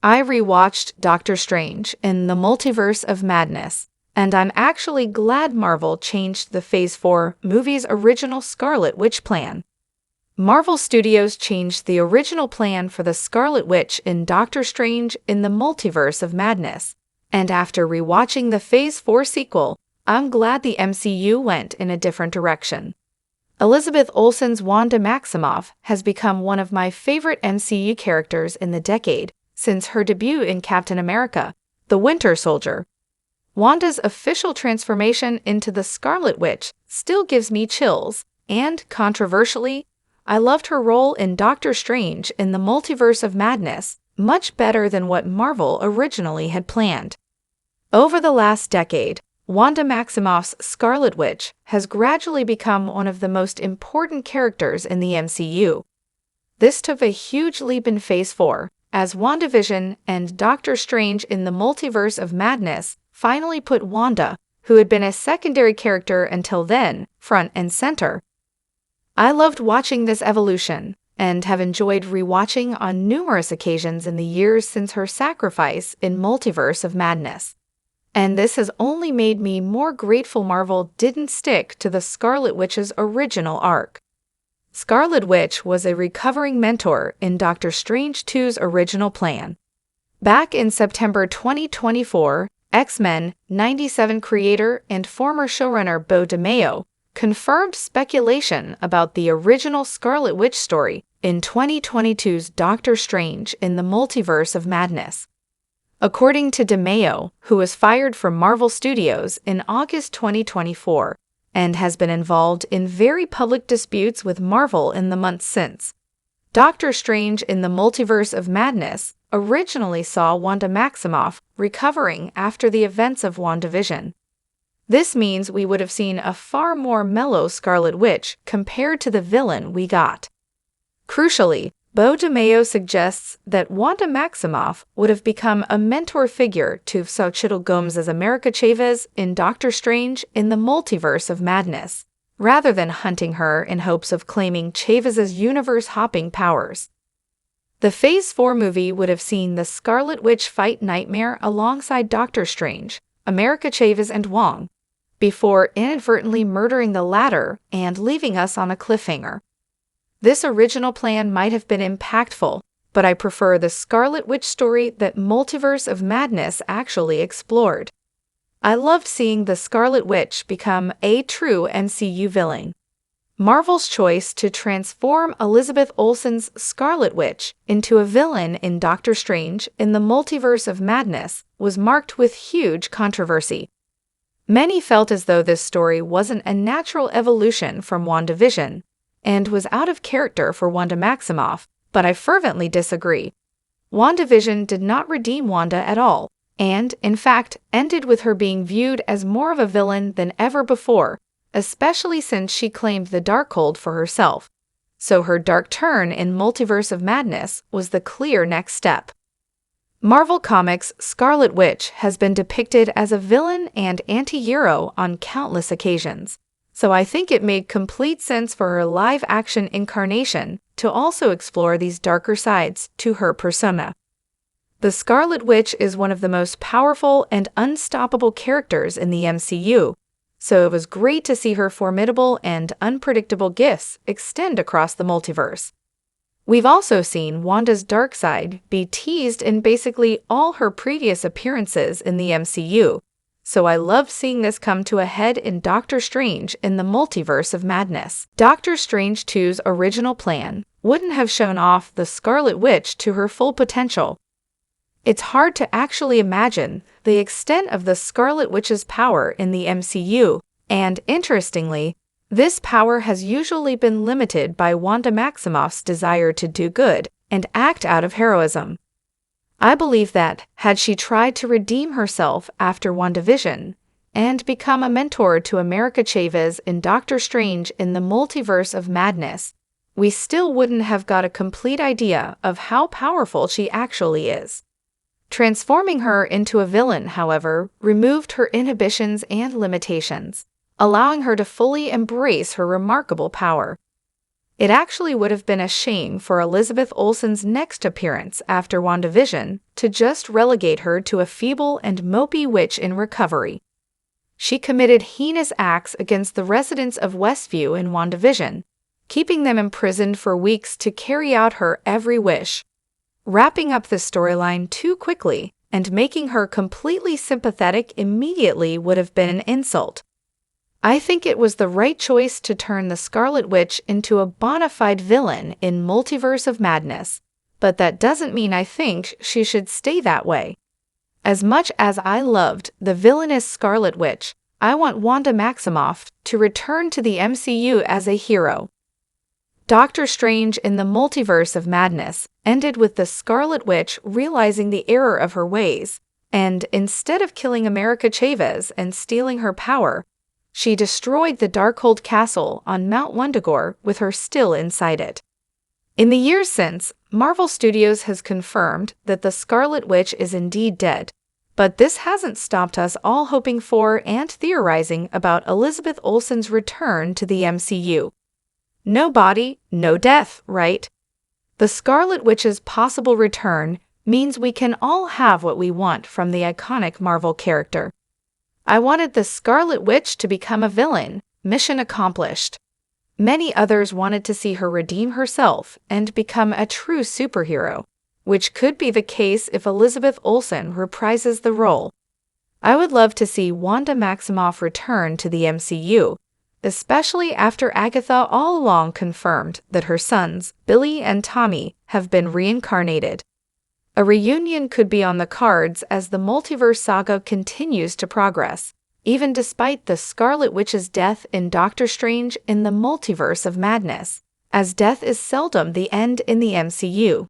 I rewatched Doctor Strange in the Multiverse of Madness, and I'm actually glad Marvel changed the Phase 4 movie's original Scarlet Witch plan. Marvel Studios changed the original plan for the Scarlet Witch in Doctor Strange in the Multiverse of Madness, and after rewatching the Phase 4 sequel, I'm glad the MCU went in a different direction. Elizabeth Olsen's Wanda Maximoff has become one of my favorite MCU characters in the decade since her debut in Captain America: The Winter Soldier. Wanda's official transformation into the Scarlet Witch still gives me chills, and, controversially, I loved her role in Doctor Strange in the Multiverse of Madness much better than what Marvel originally had planned. Over the last decade, Wanda Maximoff's Scarlet Witch has gradually become one of the most important characters in the MCU. This took a huge leap in Phase 4, as WandaVision and Doctor Strange in the Multiverse of Madness finally put Wanda, who had been a secondary character until then, front and center. I loved watching this evolution, and have enjoyed rewatching on numerous occasions in the years since her sacrifice in Multiverse of Madness. And this has only made me more grateful Marvel didn't stick to the Scarlet Witch's original arc. Scarlet Witch was a recovering mentor in Doctor Strange 2's original plan. Back in September 2024, X-Men 97 creator and former showrunner Beau DeMayo confirmed speculation about the original Scarlet Witch story in 2022's Doctor Strange in the Multiverse of Madness. According to DeMayo, who was fired from Marvel Studios in August 2024 and has been involved in very public disputes with Marvel in the months since, Doctor Strange in the Multiverse of Madness originally saw Wanda Maximoff recovering after the events of WandaVision. This means we would have seen a far more mellow Scarlet Witch compared to the villain we got. Crucially, Beau DeMayo suggests that Wanda Maximoff would have become a mentor figure to Xochitl Gomez's America Chavez in Doctor Strange in the Multiverse of Madness, rather than hunting her in hopes of claiming Chavez's universe-hopping powers. The Phase 4 movie would have seen the Scarlet Witch fight Nightmare alongside Doctor Strange, America Chavez, and Wong, before inadvertently murdering the latter and leaving us on a cliffhanger. This original plan might have been impactful, but I prefer the Scarlet Witch story that Multiverse of Madness actually explored. I loved seeing the Scarlet Witch become a true MCU villain. Marvel's choice to transform Elizabeth Olsen's Scarlet Witch into a villain in Doctor Strange in the Multiverse of Madness was marked with huge controversy. Many felt as though this story wasn't a natural evolution from WandaVision, and was out of character for Wanda Maximoff, but I fervently disagree. WandaVision did not redeem Wanda at all, and, in fact, ended with her being viewed as more of a villain than ever before, especially since she claimed the Darkhold for herself. So her dark turn in Multiverse of Madness was the clear next step. Marvel Comics' Scarlet Witch has been depicted as a villain and anti-hero on countless occasions, so I think it made complete sense for her live-action incarnation to also explore these darker sides to her persona. The Scarlet Witch is one of the most powerful and unstoppable characters in the MCU, so it was great to see her formidable and unpredictable gifts extend across the multiverse. We've also seen Wanda's dark side be teased in basically all her previous appearances in the MCU, so I love seeing this come to a head in Doctor Strange in the Multiverse of Madness. Doctor Strange 2's original plan wouldn't have shown off the Scarlet Witch to her full potential. It's hard to actually imagine the extent of the Scarlet Witch's power in the MCU, and interestingly, this power has usually been limited by Wanda Maximoff's desire to do good and act out of heroism. I believe that, had she tried to redeem herself after WandaVision and become a mentor to America Chavez in Doctor Strange in the Multiverse of Madness, we still wouldn't have got a complete idea of how powerful she actually is. Transforming her into a villain, however, removed her inhibitions and limitations, allowing her to fully embrace her remarkable power. It actually would have been a shame for Elizabeth Olsen's next appearance after WandaVision to just relegate her to a feeble and mopey witch in recovery. She committed heinous acts against the residents of Westview in WandaVision, keeping them imprisoned for weeks to carry out her every wish. Wrapping up the storyline too quickly and making her completely sympathetic immediately would have been an insult. I think it was the right choice to turn the Scarlet Witch into a bona fide villain in Multiverse of Madness, but that doesn't mean I think she should stay that way. As much as I loved the villainous Scarlet Witch, I want Wanda Maximoff to return to the MCU as a hero. Doctor Strange in the Multiverse of Madness ended with the Scarlet Witch realizing the error of her ways, and instead of killing America Chavez and stealing her power, she destroyed the Darkhold Castle on Mount Wundagore with her still inside it. In the years since, Marvel Studios has confirmed that the Scarlet Witch is indeed dead, but this hasn't stopped us all hoping for and theorizing about Elizabeth Olsen's return to the MCU. No body, no death, right? The Scarlet Witch's possible return means we can all have what we want from the iconic Marvel character. I wanted the Scarlet Witch to become a villain. Mission accomplished. Many others wanted to see her redeem herself and become a true superhero, which could be the case if Elizabeth Olsen reprises the role. I would love to see Wanda Maximoff return to the MCU, especially after Agatha all along confirmed that her sons, Billy and Tommy, have been reincarnated. A reunion could be on the cards as the multiverse saga continues to progress, even despite the Scarlet Witch's death in Doctor Strange in the Multiverse of Madness, as death is seldom the end in the MCU.